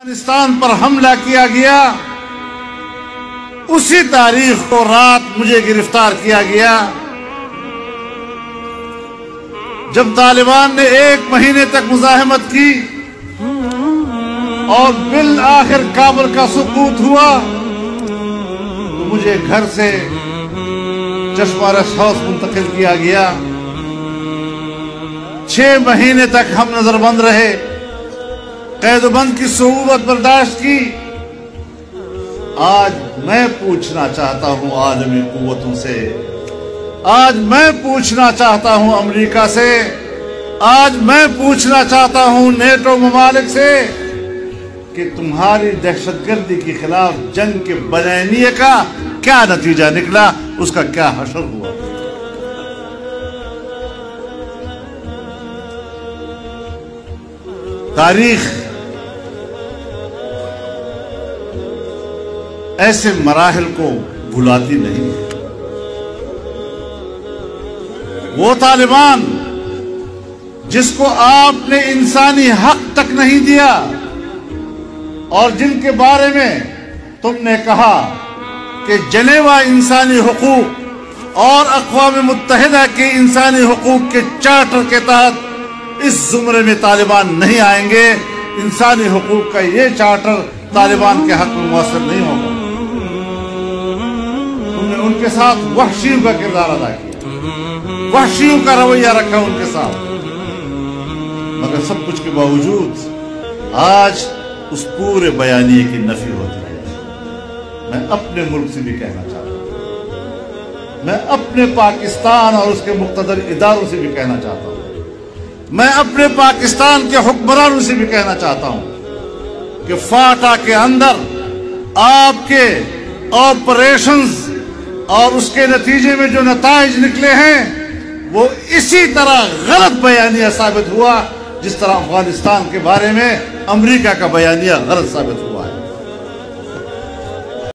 افغانستان پر حملہ کیا گیا، اسی تاریخ کو رات مجھے گرفتار کیا گیا جب طالبان نے 1 مہینے تک مزاحمت کی اور بالآخر کابل کا سقوط ہوا تو مجھے گھر سے چشمہ ریسٹ ہاؤس منتقل کیا گیا۔ 6 مہینے تک ہم نظر بند رہے، قید و بند کی صعوبت برداشت کی۔ آج میں پوچھنا چاہتا ہوں عالمی قوتوں سے، آج میں پوچھنا چاہتا ہوں امریکہ سے، آج میں پوچھنا چاہتا ہوں نیٹو ممالک سے کہ تمہاری دہشت گردی کے خلاف جنگ کے بیانیے کا کیا نتیجہ نکلا، اس کا کیا حشر ہوا؟ تاریخ ایسے مراحل کو بھلاتی نہیں ہے۔ وہ طالبان جس کو آپ نے انسانی حق تک نہیں دیا اور جن کے بارے میں تم نے کہا کہ جنیوا انسانی حقوق اور اقوام متحدہ کے انسانی حقوق کے چارٹر کے تحت اس زمرے میں طالبان نہیں آئیں گے، انسانی حقوق کا یہ چارٹر طالبان کے حق میں مؤثر نہیں ہوگا۔ تم نے ان کے ساتھ وحشیوں کا کردار ادا کیا، وحشیوں کا رویہ رکھا ان کے ساتھ، مگر سب کچھ کے باوجود آج اس پورے بیانیے کی نفی ہوتی ہے۔ میں اپنے ملک سے بھی کہنا چاہتا ہوں، میں اپنے پاکستان اور اس کے مقتدر اداروں سے بھی کہنا چاہتا ہوں، میں اپنے پاکستان کے حکمرانوں سے بھی کہنا چاہتا ہوں کہ فاٹا کے اندر آپ کے آپریشنز اور اس کے نتیجے میں جو نتائج نکلے ہیں وہ اسی طرح غلط بیانیہ ثابت ہوا جس طرح افغانستان کے بارے میں امریکہ کا بیانیہ غلط ثابت ہوا ہے۔